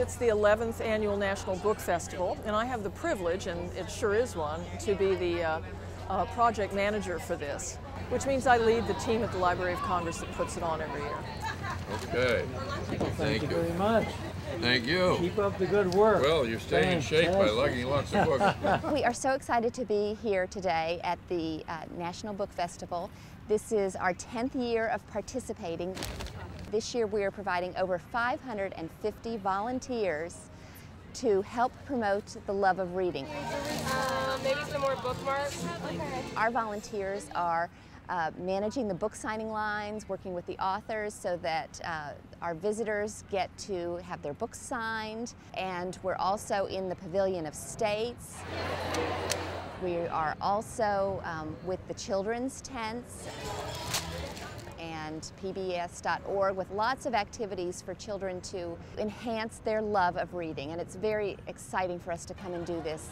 it's the 11th Annual National Book Festival, and I have the privilege, and it sure is one, to be the project manager for this, which means I lead the team at the Library of Congress that puts it on every year. Okay. Thank you very much. Thank you. Keep up the good work. Well, you're staying in shape by lugging lots of books. We are so excited to be here today at the National Book Festival. This is our 10th year of participating. This year we are providing over 550 volunteers to help promote the love of reading. Maybe some more bookmarks. Okay. Our volunteers are managing the book signing lines, working with the authors so that our visitors get to have their books signed, and we're also in the Pavilion of States. We are also with the children's tents and pbs.org with lots of activities for children to enhance their love of reading, and it's very exciting for us to come and do this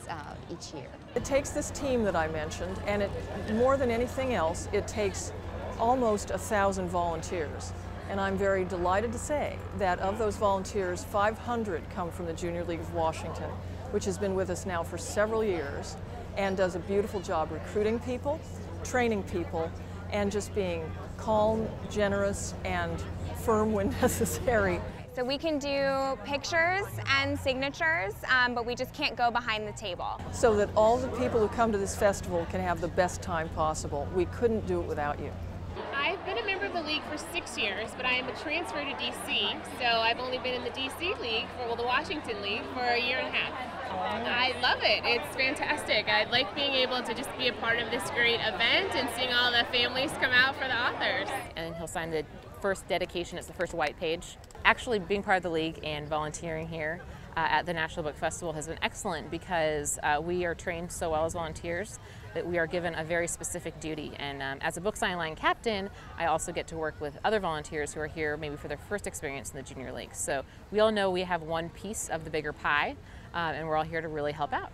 each year. It takes this team that I mentioned, and more than anything else, it takes almost 1,000 volunteers. And I'm very delighted to say that of those volunteers, 500 come from the Junior League of Washington, which has been with us now for several years and does a beautiful job recruiting people, training people, and just being calm, generous, and firm when necessary. So we can do pictures and signatures, but we just can't go behind the table. So that all the people who come to this festival can have the best time possible. We couldn't do it without you. I've been a member of the League for 6 years, but I am a transfer to DC, so I've only been in the DC League, the Washington League, for a year and a half. I love it. It's fantastic. I like being able to just be a part of this great event and seeing all the families come out for the authors. And he'll sign the first dedication. It's the first white page. Actually, being part of the League and volunteering here at the National Book Festival has been excellent because we are trained so well as volunteers that we are given a very specific duty. And as a book signing line captain, I also get to work with other volunteers who are here maybe for their first experience in the Junior League. So we all know we have one piece of the bigger pie, and we're all here to really help out.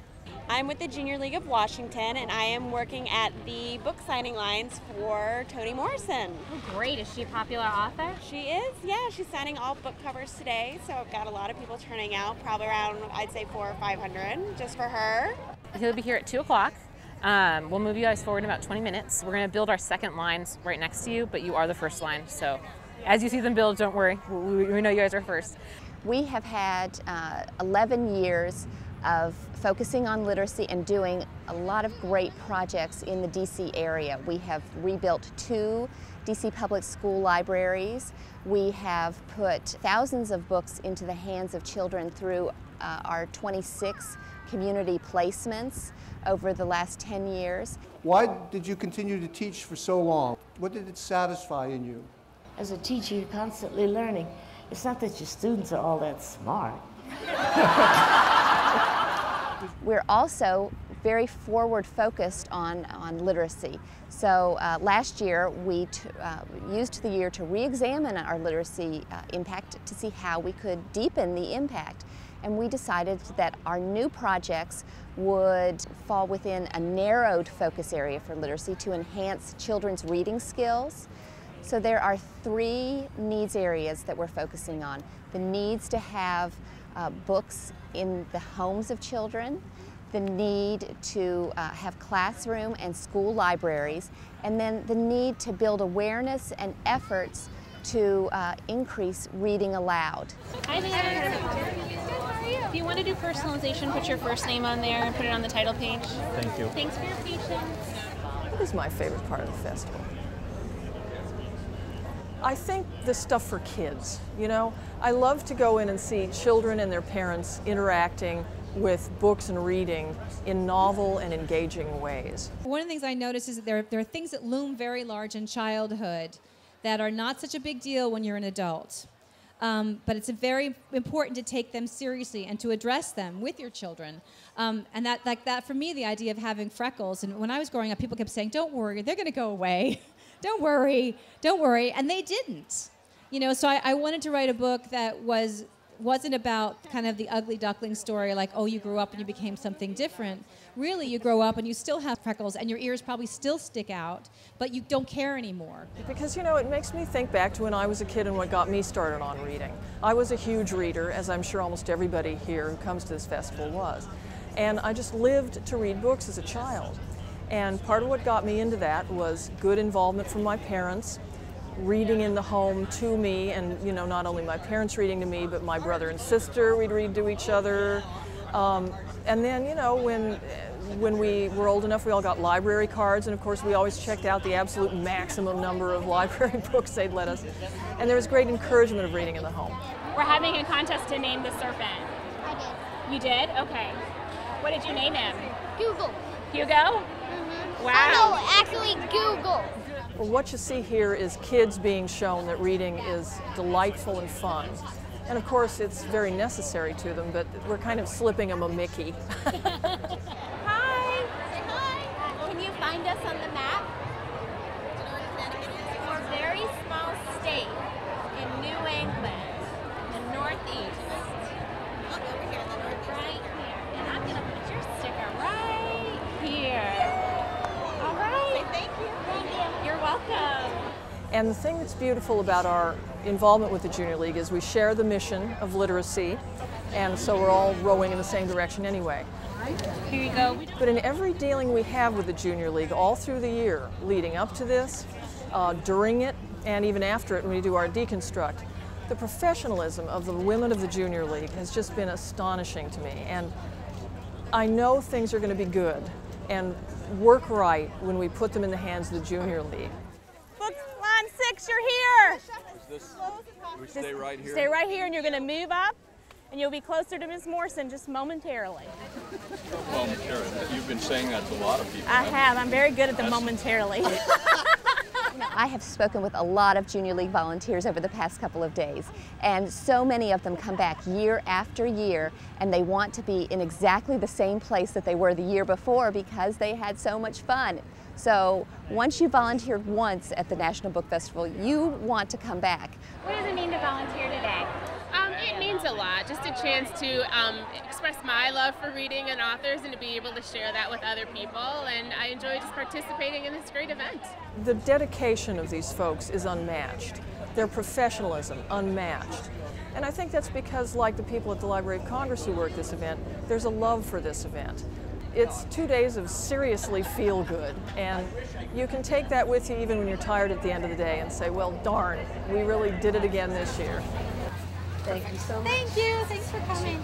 I'm with the Junior League of Washington, and I am working at the book signing lines for Toni Morrison. Oh, great. Is she a popular author? She is, yeah. She's signing all book covers today, so I've got a lot of people turning out, probably around, I'd say, 400 or 500 just for her. He'll be here at 2 o'clock. We'll move you guys forward in about 20 minutes. We're going to build our second lines right next to you, but you are the first line. So as you see them build, don't worry. We know you guys are first. We have had 11 years of focusing on literacy and doing a lot of great projects in the DC area. We have rebuilt 2 DC public school libraries. We have put thousands of books into the hands of children through our 26 community placements over the last 10 years. Why did you continue to teach for so long? What did it satisfy in you? As a teacher, you're constantly learning. It's not that your students are all that smart. We're also very forward-focused on literacy. So last year we used the year to re-examine our literacy impact to see how we could deepen the impact. And we decided that our new projects would fall within a narrowed focus area for literacy to enhance children's reading skills. So there are 3 needs areas that we're focusing on. The needs to have books in the homes of children, the need to have classroom and school libraries, and then the need to build awareness and efforts to increase reading aloud. Hi there. If you want to do personalization, put your first name on there and put it on the title page. Thank you. Thanks for your patience. What is my favorite part of the festival? I think the stuff for kids, you know. I love to go in and see children and their parents interacting with books and reading in novel and engaging ways. One of the things I notice is that there are things that loom very large in childhood that are not such a big deal when you're an adult. But it's very important to take them seriously and to address them with your children. And that for me, the idea of having freckles, and when I was growing up, people kept saying, don't worry, they're going to go away. Don't worry, and they didn't. You know, so I wanted to write a book that was wasn't about kind of the ugly duckling story, like, oh, you grew up and you became something different. Really, you grow up and you still have freckles and your ears probably still stick out, but you don't care anymore. Because, you know, it makes me think back to when I was a kid and what got me started on reading. I was a huge reader, as I'm sure almost everybody here who comes to this festival was. And I just lived to read books as a child. And part of what got me into that was good involvement from my parents, reading in the home to me, and, you know, not only my parents reading to me, but my brother and sister, we'd read to each other. And then, you know, when we were old enough, we all got library cards, and of course we always checked out the absolute maximum number of library books they'd let us. And there was great encouragement of reading in the home. We're having a contest to name the serpent. I did. You did? Okay. What did you name him? Google. Hugo? Mm-hmm. Wow. Oh no, actually Google. Well, what you see here is kids being shown that reading is delightful and fun. And of course, it's very necessary to them, but we're kind of slipping them a Mickey. Hi. Say hi. Can you find us on the map? We're a very small state in New England, the Northeast. Look over here in the Northeast. Right here. And I'm going to put your sticker right here. All right. Say thank you. Thank you. You're welcome. And the thing that's beautiful about our involvement with the Junior League is we share the mission of literacy, and so we're all rowing in the same direction anyway. Here you go. But in every dealing we have with the Junior League, all through the year, leading up to this, during it, and even after it when we do our deconstruct, the professionalism of the women of the Junior League has just been astonishing to me. And I know things are going to be good and work right when we put them in the hands of the Junior League. Books line 6, you're here. We stay right here? Stay right here, and you're going to move up, and you'll be closer to Ms. Morrison just momentarily. Momentarily. You've been saying that to a lot of people. I have. I'm very good at the momentarily. I have spoken with a lot of Junior League volunteers over the past couple of days, and so many of them come back year after year, and they want to be in exactly the same place that they were the year before because they had so much fun. So once you volunteered once at the National Book Festival, you want to come back. What does it mean to volunteer today? It means a lot, just a chance to express my love for reading and authors and to be able to share that with other people, and I enjoy just participating in this great event. The dedication of these folks is unmatched. Their professionalism, unmatched. And I think that's because, like the people at the Library of Congress who work this event, there's a love for this event. It's 2 days of seriously feel good, and you can take that with you even when you're tired at the end of the day and say, well, darn, we really did it again this year. Thank you so much. Thank you. Thanks for coming.